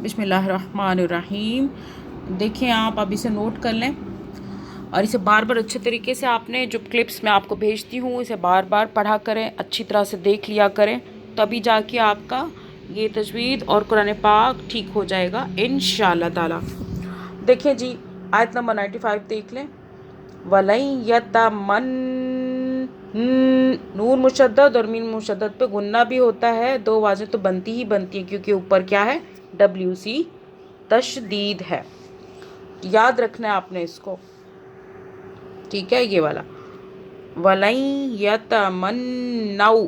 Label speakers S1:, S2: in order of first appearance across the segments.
S1: بسم اللہ الرحمن الرحیم. دیکھیں آپ اب اسے نوٹ کر لیں اور اسے بار بار اچھے طریقے سے آپ نے جو کلپس میں آپ کو بھیجتی ہوں اسے بار بار پڑھا کریں، اچھی طرح سے دیکھ لیا کریں، تبھی جا کے آپ کا یہ تجوید اور قرآن پاک ٹھیک ہو جائے گا انشاءاللہ تعالی. دیکھیں جی آیت نمبر 95 دیکھ لیں. وَلَن يَتَمَنَّ نون مشدد اور میم مشدد پہ غنہ بھی ہوتا ہے، دو آوازیں تو بنتی ہی بنتی ہیں کیونکہ اوپر کیا ہے WC تشدید ہے. یاد رکھنا ہے آپ نے اس کو، ٹھیک ہے. یہ والا وَلَن يَتَمَنَّوْا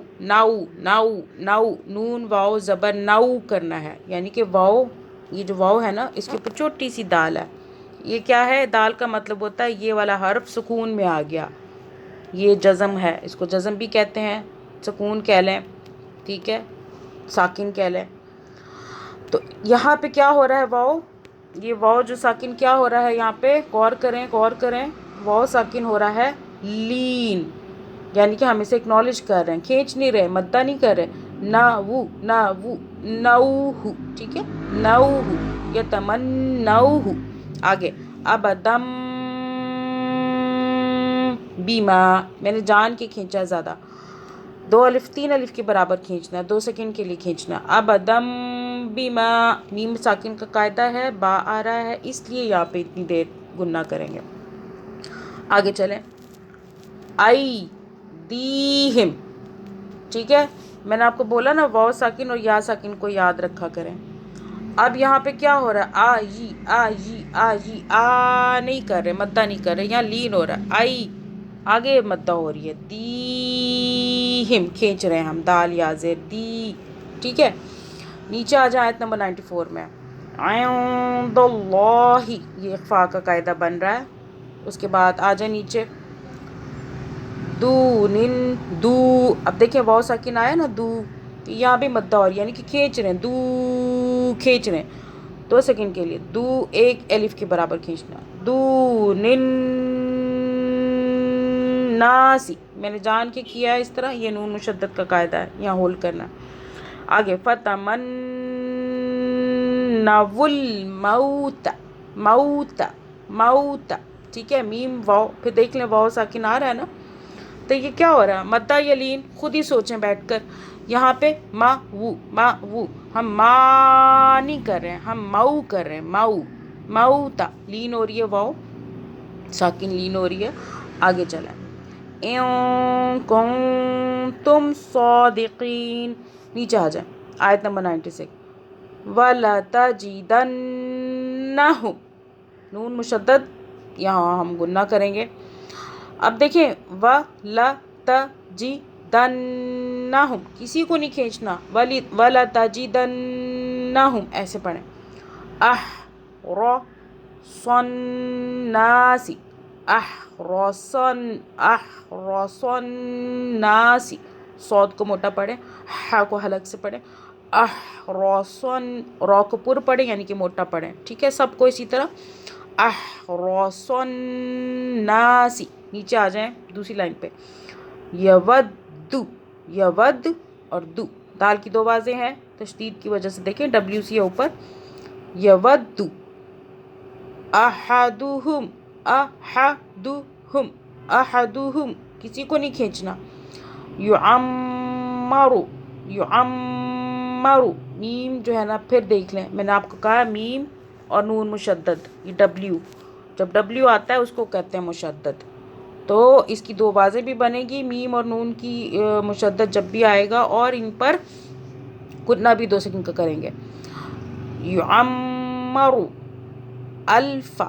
S1: نو نون واو زبر نو کرنا ہے، یعنی کہ واو، یہ جو واو ہے نا اس کے اوپر چھوٹی سی دال ہے. یہ کیا ہے؟ دال کا مطلب ہوتا ہے یہ والا حرف سکون میں آ گیا، یہ جزم ہے، اس کو جزم بھی کہتے ہیں، سکون کہہ لیں، ٹھیک ہے، ساکن کہہ لیں. تو یہاں پہ کیا ہو رہا ہے؟ واو، یہ واو جو ساکن کیا ہو رہا ہے یہاں پہ؟ غور کریں. واو ساکن ہو رہا ہے لین، یعنی کہ ہم اسے اکنالج کر رہے ہیں، کھینچ نہیں رہے، مدہ نہیں کر رہے. نو، ٹھیک ہے، نو یتمنوہ. آگے ابدم بیما، میں نے جان کے کھینچا زیادہ، 2 الف 3 الف کے برابر کھینچنا ہے، 2 سیکنڈ کے لیے کھینچنا. ابدم بیما، میم ساکن کا قاعدہ ہے، با آ رہا ہے اس لیے یہاں پہ اتنی دیر گننا کریں گے. آگے چلیں. آئی دیہم، ٹھیک ہے، میں نے آپ کو بولا نا واو ساکن اور یا ساکن کو یاد رکھا کریں. اب یہاں پہ کیا ہو رہا ہے؟ آ نہیں کر رہے، مدہ نہیں کر رہے، یہاں لین ہو رہا ہے. آئی آگے مدہ ہو رہی ہے. دیہم کھینچ رہے ہیں ہم، دال یا زیر دی، ٹھیک ہے. نیچے آ جائیں آیت نمبر 94 میں. عند اللہ، یہ اخفاء کا قاعدہ بن رہا ہے. اس کے بعد آ جائیں نیچے. دو، اب دیکھیں واو ساکن آیا نا دو، یہاں بھی مدہ ہو رہی ہے، یعنی کہ کھینچ رہے ہیں، دو کھینچ رہے ہیں 2 سیکنڈ کے لیے. 2 1 الف کے برابر کھینچنا. دو ناسی، میں نے جان کے کیا ہے اس طرح، یہ نون مشدد کا قاعدہ ہے، یہاں ہولڈ کرنا. آگے فتمنوا الموت، موت، ٹھیک ہے، میم واو، پھر دیکھ لیں واو ساکن آ رہا ہے نا، تو یہ کیا ہو رہا ہے؟ مدہ یا لین؟ خود ہی سوچیں بیٹھ کر. یہاں پہ ما وو، ہم ما نہیں کر رہے ہیں، ہم مو کر رہے ہیں، موتا، لین ہو رہی ہے، واو ساکن لین ہو رہی ہے. آگے چلیں. ان کنتم صادقین، نیچے آ جائیں آیت نمبر 96. وَلَتَجِدَنَّهُمْ، نون مشدد یہاں ہم گنہ کریں گے. اب دیکھیں وَلَتَجِدَنَّهُمْ، کسی کو نہیں کھینچنا، وَلَتَجِدَنَّهُمْ ایسے پڑھیں. احرص الناس، احرص الناس، صاد کو موٹا پڑھیں، ہا کو حلق سے پڑھیں. احرص، را کو پر پڑھیں یعنی کہ موٹا پڑھیں، ٹھیک ہے، سب کو اسی طرح. احرص الناس. نیچے آ جائیں دوسری لائن پہ. یود اور دو، دال کی 2 آوازیں ہیں، تشدید کی وجہ سے دیکھیں WC ہے اوپر. یود احدہم، کسی کو نہیں کھینچنا. یعمر، میم جو ہے نا، پھر دیکھ لیں میں نے آپ کو کہا میم اور نون مشدد، یہ جب W آتا ہے اس کو کہتے ہیں مشدد، تو اس کی 2 آوازیں بھی بنے گی، میم اور نون کی مشدد جب بھی آئے گا، اور ان پر غنہ بھی 2 سیکنڈ کا کریں گے. یعمر الف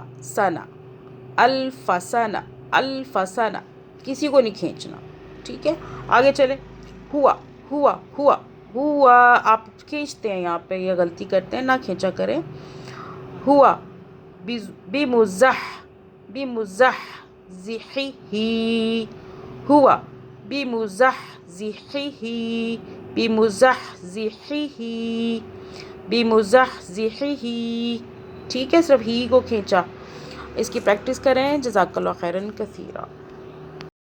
S1: سنہ، کسی کو نہیں کھینچنا، ٹھیک ہے. آگے چلیں. ہوا، آپ کھینچتے ہیں یہاں پہ، یہ غلطی کرتے ہیں، نہ کھینچا کریں. ہوا بمزحزحہ، ہوا بمزحزحہ، ٹھیک ہے، صرف ہی کو کھینچا. اس کی پریکٹس کریں. جزاک اللہ خیرن کثیرا.